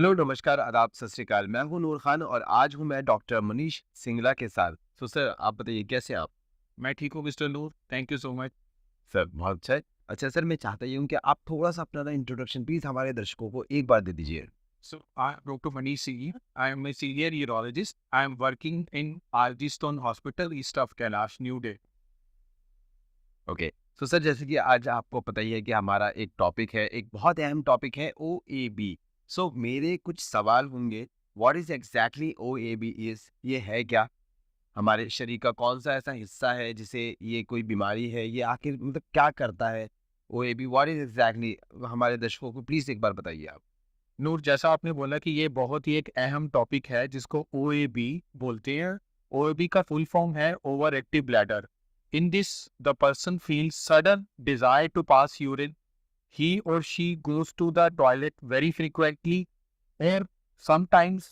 Hello, नमस्कार, आदाब, सत श्री अकाल। मैं हूं नूर खान और आज हूं मैं डॉक्टर मनीष सिंगला के साथ। तो सर, आप बताइए कैसे हैं आप? मैं ठीक हूँ mister Noor, thank you so much. Sir, बहुत अच्छा है। अच्छा सर, मैं चाहता ये हूँ कि आप थोड़ा-सा अपना ना इंट्रोडक्शन प्लीज़ हमारे दर्शकों को एक बार दे दीजिए। So I am Dr. Manish Singh. I am a senior urologist. I am working in RG Stone Hospital, east of Kailash, New Delhi. Okay. तो सर, जैसे कि आज आपको पता ही है कि हमारा एक टॉपिक है, एक बहुत अहम टॉपिक है ओएबी। सो मेरे कुछ सवाल होंगे, what is exactly OAB is? ये है क्या? हमारे शरीर का कौन-सा ऐसा हिस्सा है जिसे ये कोई बीमारी है? ये आखिर मतलब क्या करता है? OAB what is exactly? हमारे दर्शकों को प्लीज़ एक बार बताइए आप। नूर, जैसा आपने बोला कि ये बहुत ही एक अहम टॉपिक है जिसको OAB बोलते हैं। OAB का फुल फॉर्म है over active bladder. In this the person feels sudden desire to pass urine. He or she goes to the toilet very frequently or sometimes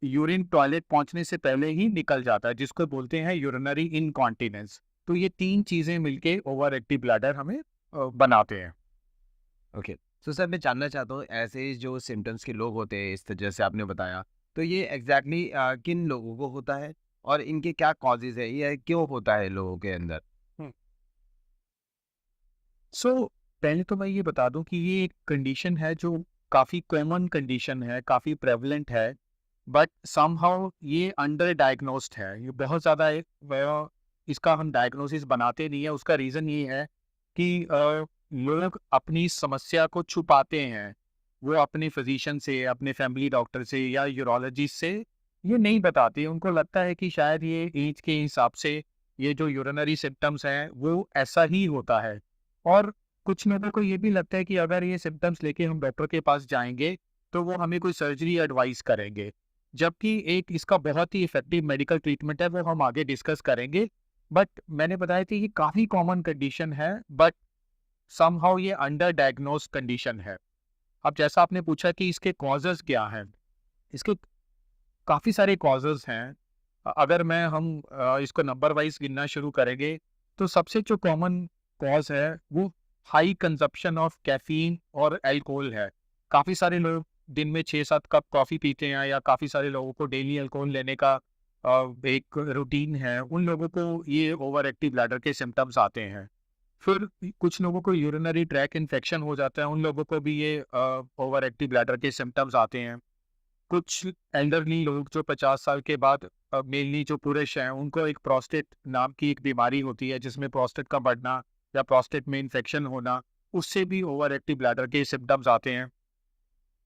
urine toilet पहुंचने से पहले ही निकल जाता है, जिसको बोलते हैं यूरिनरी इनकॉन्टिनेंस। तो ये तीन चीजें मिलके ओवर एक्टिव ब्लैडर हमें बनाते हैं। ओके। सो सर, मैं जानना चाहता हूँ ऐसे जो सिम्पटम्स के लोग होते हैं इस जैसे आपने बताया, तो ये एग्ज़ैक्टली किन लोगों को होता है? और इनके क्या कॉज़ेज़ है? ये क्यों होता है लोगों के अंदर? सो पहले तो मैं ये बता दूं कि ये एक कंडीशन है जो काफ़ी कॉमन कंडीशन है, काफ़ी प्रेवलेंट है, बट समहाउ ये अंडर डायग्नोस्ड है। ये बहुत ज़्यादा इसका हम डायग्नोसिस बनाते नहीं है। उसका रीज़न ये है कि लोग अपनी समस्या को छुपाते हैं। वो अपने फिजिशियन से, अपने फैमिली डॉक्टर से या यूरोलॉजिस्ट से ये नहीं बताते। उनको लगता है कि शायद ये एज के हिसाब से ये जो यूरिनरी सिम्टम्स हैं वो ऐसा ही होता है। और कुछ लोगों को ये भी लगता है कि अगर ये सिम्पटम्स लेके हम डॉक्टर के पास जाएँगे, तो वो हमें कोई सर्जरी एडवाइस करेंगे। जबकि एक इसका बहुत ही इफ़ेक्टिव मेडिकल ट्रीटमेंट है, वो हम आगे डिस्कस करेंगे। बट मैंने बताया कि ये काफ़ी कॉमन कंडीशन है, बट समहाउ ये अंडर डायग्नोस्ड कंडीशन है। अब जैसा आपने पूछा कि इसके कॉजेज़ क्या हैं? इसके काफ़ी सारे कॉजेज़ हैं। अगर इसको नंबर वाइज़ गिनना शुरू करेंगे, तो सबसे जो कॉमन कॉज़ है, वो हाई कंज़प्शन ऑफ कैफ़ीन और अल्कोहल है। काफ़ी सारे लोग दिन में 6-7 कप कॉफ़ी पीते हैं, या काफ़ी सारे लोगों को डेली अल्कोहल लेने का एक रूटीन है। उन लोगों को ये ओवर एक्टिव ब्लैडर के सिम्पटम्स आते हैं। फिर कुछ लोगों को यूरिनरी ट्रैक इन्फेक्शन हो जाता है, उन लोगों को भी ये ओवर एक्टिव ब्लैडर के सिम्पटम्स आते हैं। कुछ एल्डरली लोग जो 50 साल के बाद, मेनली जो पुरुष हैं, उनको एक प्रोस्टेट नाम की एक बीमारी होती है, जिसमें प्रोस्टेट का बढ़ना या प्रोस्टेट में इन्फेक्शन होना, उससे भी ओवर एक्टिव ब्लैडर के सिम्पटम्स आते हैं।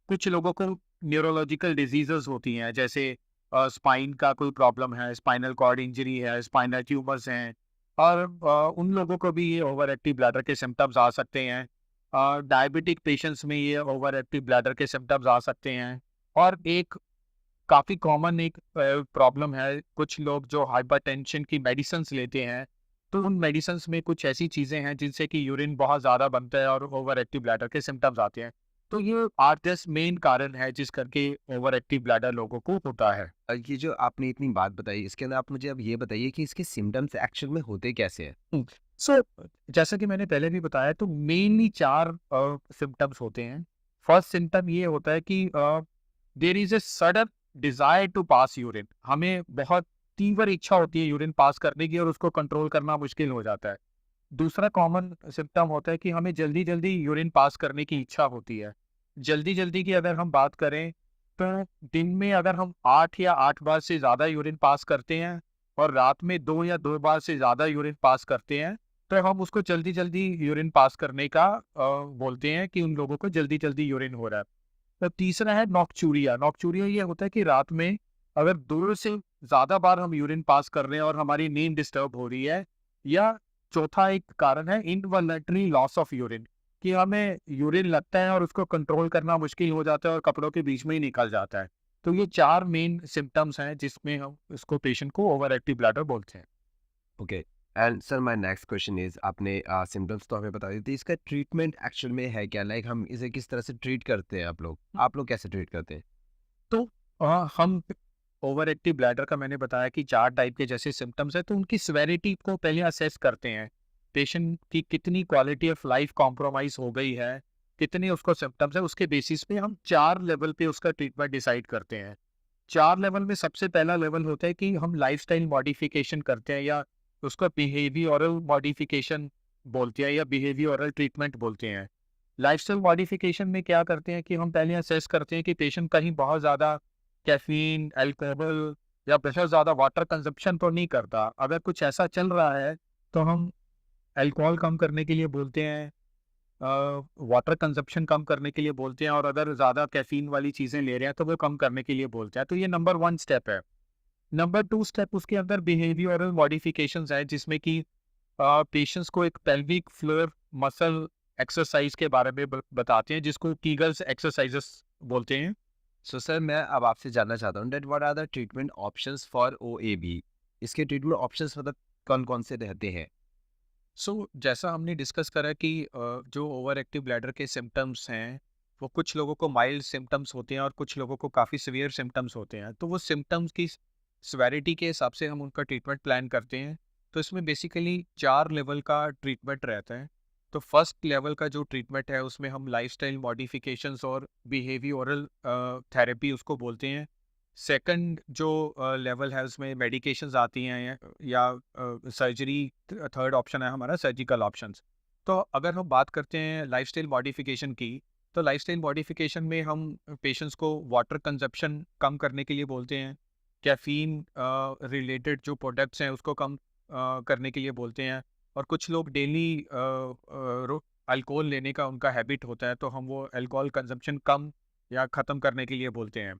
कुछ लोगों को न्यूरोलॉजिकल डिजीजेस होती हैं, जैसे स्पाइन का कोई प्रॉब्लम है, स्पाइनल कॉर्ड इंजरी है, स्पाइनल ट्यूमर्स हैं, और उन लोगों को भी ये ओवर एक्टिव ब्लैडर के सिम्पटम्स आ सकते हैं। डायबिटिक पेशेंट्स में ये ओवर एक्टिव ब्लैडर के सिम्पटम्स आ सकते हैं। और एक काफ़ी कॉमन एक प्रॉब्लम है, कुछ लोग जो हाइपरटेंशन की मेडिसिन्स लेते हैं, तो उन मेडिसिन्स में कुछ ऐसी चीज़ें हैं जिनसे कि यूरिन बहुत ज़्यादा बनता है और ओवर एक्टिव ब्लैडर के सिम्पटम्स आते हैं। तो ये 8-10 मेन कारण है जिस करके ओवर एक्टिव ब्लैडर लोगों को होता है। ये जो आपने इतनी बात बताई, इसके अंदर आप मुझे अब ये बताइए कि इसके सिम्पटम्स एक्चुअल में होते कैसे हैं? हुँ, सो जैसा कि मैंने पहले भी बताया, तो मेनली 4 सिम्पटम्स होते हैं। फर्स्ट सिम्पटम ये होता है कि there is a sudden desire to pass urine. हमें बहुत तीव्र इच्छा होती है यूरिन पास करने की, और उसको कंट्रोल करना मुश्किल हो जाता है। दूसरा कॉमन सिम्पटम होता है कि हमें जल्दी-जल्दी यूरिन पास करने की इच्छा होती है। जल्दी-जल्दी की अगर हम बात करें, तो दिन में अगर हम 8 या 8 बार से ज़्यादा यूरिन पास करते हैं और रात में 2 या 2 बार से ज़्यादा यूरिन पास करते हैं, तो हम उसको जल्दी-जल्दी यूरिन पास करने का बोलते हैं कि उन लोगों को जल्दी-जल्दी यूरिन हो रहा है। तो तीसरा है नॉकचूरिया। नॉकचूरिया ये होता है कि रात में अगर 2 से ज़्यादा बार हम यूरिन पास कर रहे हैं और हमारी नींद डिस्टर्ब हो रही है, या चौथा एक कारण है इनवॉलंटरी लॉस ऑफ यूरिन, कि हमें यूरिन लगता है और उसको कंट्रोल करना मुश्किल हो जाता है और कपड़ों के बीच में ही निकल जाता है। तो ये 4 मेन सिम्पटम्स हैं जिसमें हम इसको पेशेंट को ओवर एक्टिव ब्लैडर बोलते हैं। Okay. And sir, my next question is, आपने सिम्पटम्स तो हमें बता दी थी, इसका ट्रीटमेंट एक्चुअल में है क्या? लाइक हम इसे किस तरह से ट्रीट करते हैं आप लोग? आप लोग कैसे ट्रीट करते हैं? तो हम ओवर एक्टिव ब्लैडर का मैंने बताया कि 4 टाइप के जैसे सिम्पटम्स हैं, तो उनकी सेवेरिटी को पहले असेस करते हैं। पेशेंट की कितनी क्वालिटी ऑफ लाइफ कॉम्प्रोमाइज़ हो गई है, कितने उसको सिम्पटम्स है, उसके बेसिस पे हम 4 लेवल पे उसका ट्रीटमेंट डिसाइड करते हैं। 4 लेवल में सबसे पहला लेवल होता है कि हम लाइफ़स्टाइल मॉडिफ़िकेशन करते हैं, या उसका बिहेवियरल मॉडिफ़िकेशन बोलते हैं, या बिहेवियरल ट्रीटमेंट बोलते हैं। लाइफ़स्टाइल मॉडिफ़िकेशन में क्या करते हैं कि हम पहले असेस करते हैं कि पेशेंट कहीं बहुत ज़्यादा कैफ़ीन, अल्कोहल या बहुत ज़्यादा वाटर कंज़म्पशन तो नहीं करता। अगर कुछ ऐसा चल रहा है, तो हम अल्कोहल कम करने के लिए बोलते हैं, वाटर कंज़म्पशन कम करने के लिए बोलते हैं, और अगर ज़्यादा कैफ़ीन वाली चीज़ें ले रहे हैं, तो वो कम करने के लिए बोलते हैं। तो ये नंबर 1 स्टेप है। नंबर 2 स्टेप उसके अंदर बिहेवियरल मॉडिफ़िकेशंस है, जिसमें कि पेशेंट्स को एक पेल्विक फ्लोर मसल एक्सरसाइज के बारे में बताते हैं, जिसको कीगल्स एक्सरसाइजेस बोलते हैं। सो सर मैं अब आपसे जानना चाहता हूँ that what are the treatment options for OAB? इसके ट्रीटमेंट ऑप्शंस मतलब कौन-कौन से रहते हैं? जैसा हमने डिस्कस करा कि जो ओवर एक्टिव ब्लैडर के सिम्टम्स हैं, वो कुछ लोगों को माइल्ड सिम्टम्स होते हैं और कुछ लोगों को काफ़ी सीवियर सिम्टम्स होते हैं। तो वो सिम्टम्स की सेवेरिटी के हिसाब से हम उनका ट्रीटमेंट प्लान करते हैं। तो इसमें बेसिकली 4 लेवल का ट्रीटमेंट रहता है। तो फर्स्ट लेवल का जो ट्रीटमेंट है, उसमें हम लाइफ़स्टाइल मॉडिफ़िकेशंस और बिहेवियरल थेरेपी उसको बोलते हैं। सेकंड जो लेवल है, उसमें मेडिकेशंस आती हैं, या सर्जरी। थर्ड ऑप्शन है हमारा सर्जिकल ऑप्शंस। तो अगर हम बात करते हैं लाइफस्टाइल मॉडिफिकेशन की, तो लाइफस्टाइल मॉडिफिकेशन में हम पेशेंट्स को वाटर कंजप्शन कम करने के लिए बोलते हैं, कैफीन रिलेटेड जो प्रोडक्ट्स हैं उसको कम करने के लिए बोलते हैं, और कुछ लोग डेली अल्कोहल लेने का उनका हैबिट होता है, तो हम वो अल्कोहल कंजप्शन कम या ख़त्म करने के लिए बोलते हैं।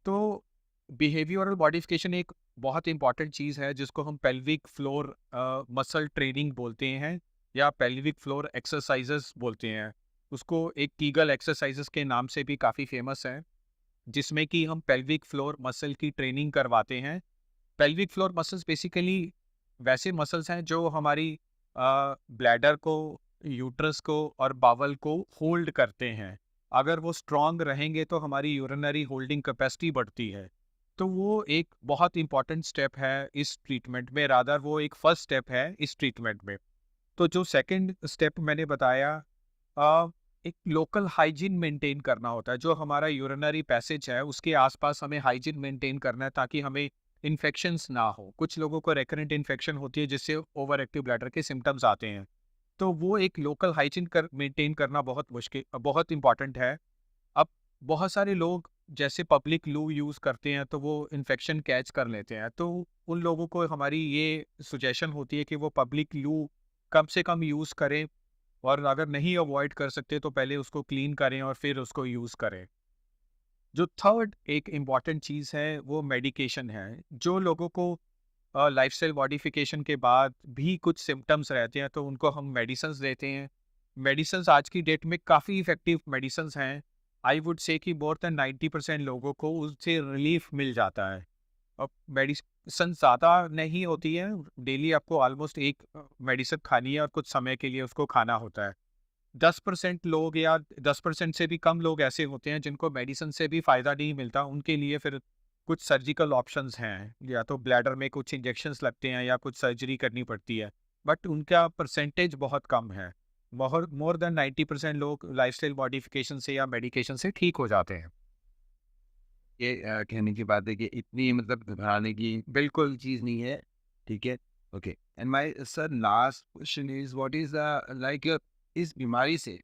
तो बिहेवियरल मॉडिफिकेशन एक बहुत इंपॉर्टेंट चीज़ है, जिसको हम पेल्विक फ्लोर मसल ट्रेनिंग बोलते हैं, या पेल्विक फ्लोर एक्सरसाइजेस बोलते हैं। उसको एक कीगल एक्सरसाइजेस के नाम से भी काफ़ी फेमस है, जिसमें कि हम पेल्विक फ्लोर मसल की ट्रेनिंग करवाते हैं। पेल्विक फ्लोर मसल्स बेसिकली वैसे मसल्स हैं जो हमारी ब्लैडर को, यूट्रस को और बावल को होल्ड करते हैं। अगर वो स्ट्रांग रहेंगे तो हमारी यूरिनरी होल्डिंग कैपेसिटी बढ़ती है। तो वो एक बहुत इंपॉर्टेंट स्टेप है इस ट्रीटमेंट में, रादर वो एक फर्स्ट स्टेप है इस ट्रीटमेंट में। तो जो सेकंड स्टेप मैंने बताया, एक लोकल हाइजीन मेंटेन करना होता है। जो हमारा यूरिनरी पैसेज है, उसके आसपास हमें हाइजीन मेंटेन करना है, ताकि हमें इन्फेक्शंस ना हो। कुछ लोगों को रेकरेंट इन्फेक्शन होती है, जिससे ओवर एक्टिव ब्लैडर के सिम्टम्स आते हैं। तो वो एक लोकल हाइजीन मेंटेन करना बहुत इंपॉर्टेंट है। अब बहुत सारे लोग जैसे पब्लिक लू यूज़ करते हैं, तो वो इन्फेक्शन कैच कर लेते हैं। तो उन लोगों को हमारी ये सजेशन होती है कि वो पब्लिक लू कम से कम यूज़ करें, और अगर नहीं अवॉइड कर सकते तो पहले उसको क्लीन करें और फिर उसको यूज़ करें। जो थर्ड एक इम्पॉर्टेंट चीज़ है, वो मेडिकेशन है। जो लोगों को लाइफस्टाइल मॉडिफिकेशन के बाद भी कुछ सिम्टम्स रहते हैं, तो उनको हम मेडिसिन्स देते हैं। मेडिसिन्स आज की डेट में काफ़ी इफ़ेक्टिव मेडिसिन्स हैं। आई वुड से कि मोर देन 90% लोगों को उससे रिलीफ मिल जाता है। अब मेडिसिन ज़्यादा नहीं होती है, डेली आपको ऑलमोस्ट एक मेडिसिन खानी है और कुछ समय के लिए उसको खाना होता है। 10% लोग या 10% से भी कम लोग ऐसे होते हैं जिनको मेडिसिन से भी फ़ायदा नहीं मिलता, उनके लिए फिर कुछ सर्जिकल ऑप्शंस हैं, या तो ब्लैडर में कुछ इंजेक्शंस लगते हैं या कुछ सर्जरी करनी पड़ती है, बट उनका परसेंटेज बहुत कम है। मोर देन 90% लोग लाइफस्टाइल मॉडिफिकेशन से या मेडिकेशन से ठीक हो जाते हैं। ये कहने की बात है कि इतनी मतलब घबराने की बिल्कुल चीज़ नहीं है, ठीक है? Okay and my sir last question is what is like इस बीमारी से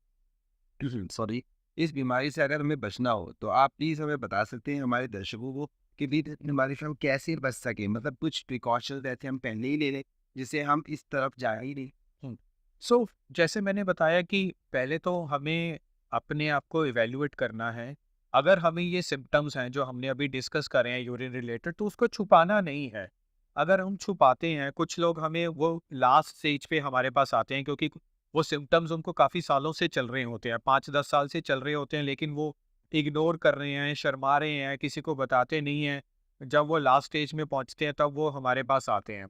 सॉरी इस बीमारी से अगर हमें बचना हो, तो आप प्लीज़ हमें बता सकते हैं हमारे दर्शकों को कि भी इस बीमारी से हम कैसे बच सकें? मतलब कुछ प्रिकॉशंस ऐसे हम पहले ही ले लें, जिससे हम इस तरफ जाए ही नहीं। हुँ। सो जैसे मैंने बताया कि पहले तो हमें अपने आप को इवैल्यूएट करना है। अगर हमें ये सिम्पटम्स हैं जो हमने अभी डिस्कस करे हैं यूरिन रिलेटेड, तो उसको छुपाना नहीं है। अगर हम छुपाते हैं, कुछ लोग हमें वो लास्ट स्टेज पे हमारे पास आते हैं, क्योंकि वो सिम्पटम्स उनको काफ़ी सालों से चल रहे होते हैं, 5-10 साल से चल रहे होते हैं, लेकिन वो इग्नोर कर रहे हैं, शर्मा रहे हैं, किसी को बताते नहीं हैं। जब वो लास्ट स्टेज में पहुँचते हैं, तब वो हमारे पास आते हैं।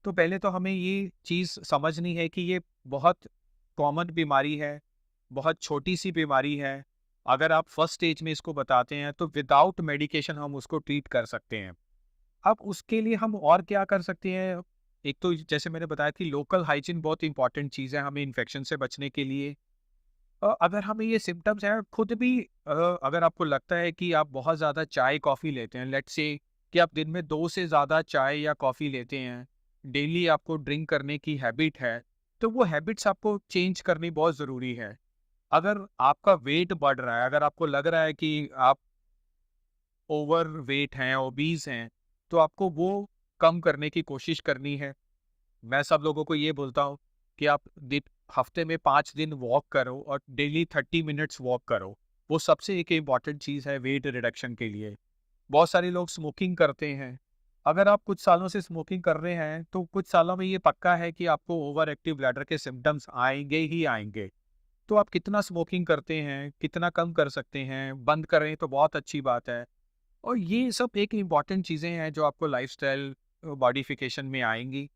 तो पहले तो हमें ये चीज़ समझनी है कि ये बहुत कॉमन बीमारी है, बहुत छोटी-सी बीमारी है। अगर आप फर्स्ट स्टेज में इसको बताते हैं, तो विदाउट मेडिकेशन हम उसको ट्रीट कर सकते हैं। अब उसके लिए हम और क्या कर सकते हैं? एक तो जैसे मैंने बताया कि लोकल हाइजीन बहुत इंपॉर्टेंट चीज़ है हमें इन्फेक्शन से बचने के लिए। अगर हमें ये सिम्पटम्स हैं खुद भी, अगर आपको लगता है कि आप बहुत ज़्यादा चाय कॉफ़ी लेते हैं, लेट्स से कि आप दिन में 2 से ज़्यादा चाय या कॉफ़ी लेते हैं, डेली आपको ड्रिंक करने की हैबिट है, तो वो हैबिट्स आपको चेंज करनी बहुत ज़रूरी है। अगर आपका वेट बढ़ रहा है, अगर आपको लग रहा है कि आप ओवरवेट हैं, ओबीज़ हैं, तो आपको वो कम करने की कोशिश करनी है। मैं सब लोगों को ये बोलता हूँ कि आप हफ्ते में 5 दिन वॉक करो और डेली 30 मिनट्स वॉक करो। वो सबसे एक इम्पॉर्टेंट चीज़ है वेट रिडक्शन के लिए। बहुत सारे लोग स्मोकिंग करते हैं। अगर आप कुछ सालों से स्मोकिंग कर रहे हैं, तो कुछ सालों में ये पक्का है कि आपको ओवर एक्टिव ब्लैडर के सिम्पटम्स आएँगे ही आएँगे। तो आप कितना स्मोकिंग करते हैं, कितना कम कर सकते हैं, बंद करें तो बहुत अच्छी बात है। और ये सब एक इम्पॉर्टेंट चीज़ें हैं जो आपको लाइफ़स्टाइल मॉडिफ़िकेशन में आएँगी।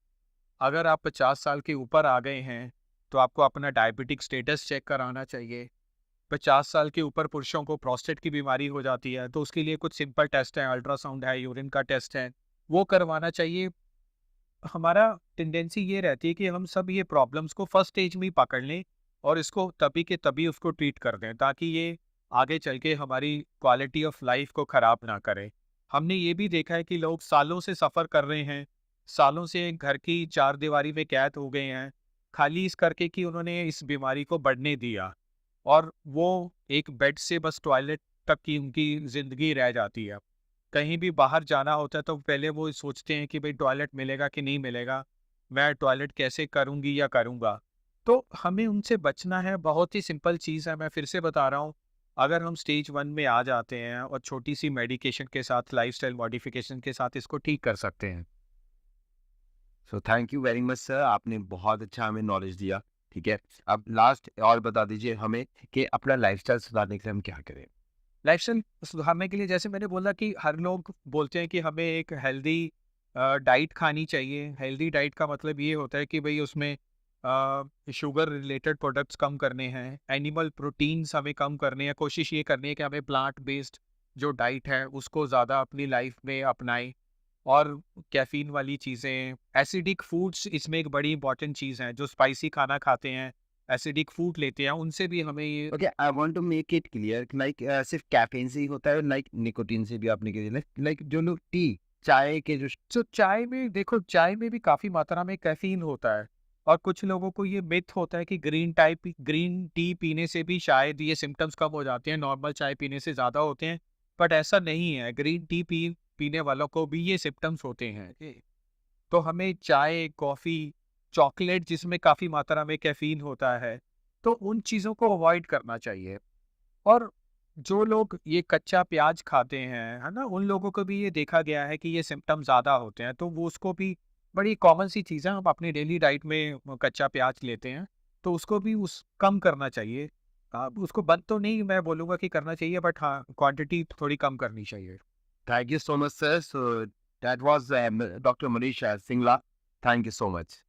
अगर आप 50 साल के ऊपर आ गए हैं, तो आपको अपना डायबिटिक स्टेटस चेक कराना चाहिए। 50 साल के ऊपर पुरुषों को प्रोस्टेट की बीमारी हो जाती है, तो उसके लिए कुछ सिंपल टेस्ट हैं, अल्ट्रासाउंड है, यूरिन का टेस्ट है, वो करवाना चाहिए। हमारा टेंडेंसी ये रहती है कि हम सब ये प्रॉब्लम्स को फर्स्ट स्टेज में ही पकड़ लें और इसको तभी के तभी उसको ट्रीट कर दें, ताकि ये आगे चल के हमारी क्वालिटी ऑफ लाइफ को ख़राब ना करे। हमने ये भी देखा है कि लोग सालों से सफ़र कर रहे हैं, सालों से घर की चारदीवारी में कैद हो गए हैं, खाली इस करके कि उन्होंने इस बीमारी को बढ़ने दिया और वो एक बेड से बस टॉयलेट तक की उनकी ज़िंदगी रह जाती है। कहीं भी बाहर जाना होता है तो पहले वो सोचते हैं कि भाई टॉयलेट मिलेगा कि नहीं मिलेगा, मैं टॉयलेट कैसे करूँगी या करूँगा। तो हमें उनसे बचना है, बहुत ही सिंपल चीज़ है, मैं फिर से बता रहा हूँ। अगर हम स्टेज 1 में आ जाते हैं और छोटी-सी मेडिकेशन के साथ, लाइफ़स्टाइल मॉडिफ़िकेशन के साथ इसको ठीक कर सकते हैं। So thank you very much sir, आपने बहुत अच्छा हमें नॉलेज दिया। ठीक है, अब लास्ट और बता दीजिए हमें कि अपना लाइफ़स्टाइल सुधारने के लिए हम क्या करें? लाइफ़स्टाइल सुधारने के लिए जैसे मैंने बोला कि हर लोग बोलते हैं कि हमें एक हेल्दी डाइट खानी चाहिए। हेल्दी डाइट का मतलब ये होता है कि भई उसमें शुगर रिलेटेड प्रोडक्ट्स कम करने हैं, एनिमल प्रोटीन्स हमें कम करने हैं, कोशिश ये करनी है कि हमें प्लांट बेस्ड जो डाइट है उसको ज़्यादा अपनी लाइफ में अपनाएँ। और कैफ़ीन वाली चीज़ें, एसिडिक फूड्स इसमें एक बड़ी इंपॉर्टेंट चीज़ है, जो स्पाइसी खाना खाते हैं, एसिडिक फूड लेते हैं, उनसे भी हमें ये। Okay, I want to make it clear like सिर्फ कैफीन से ही होता है, लाइक निकोटीन से भी आपने कह दिया, लाइक जो लोग टी चाय के जो तो चाय में देखो, चाय में भी काफ़ी मात्रा में कैफ़ीन होता है और कुछ लोगों को ये मिथ होता है कि ग्रीन टी पीने से भी शायद ये सिम्पटम्स कम हो जाते हैं, नॉर्मल चाय पीने से ज़्यादा होते हैं, बट ऐसा नहीं है। ग्रीन टी पीने वालों को भी ये सिम्पटम्स होते हैं। तो हमें चाय, कॉफ़ी, चॉकलेट जिसमें काफ़ी मात्रा में कैफ़ीन होता है, तो उन चीज़ों को अवॉइड करना चाहिए। और जो लोग ये कच्चा प्याज खाते हैं, है ना? उन लोगों को भी ये देखा गया है कि ये सिम्पटम ज़्यादा होते हैं, तो वो उसको भी बड़ी कॉमन सी चीज़ है, हम अपनी डेली डाइट में कच्चा प्याज लेते हैं, तो उसको भी उस कम करना चाहिए। उसको बंद तो नहीं मैं बोलूँगा कि करना चाहिए, बट हाँ, क्वांटिटी थोड़ी कम करनी चाहिए। Thank you so much sir, so that was doctor Manish Singla, thank you so much.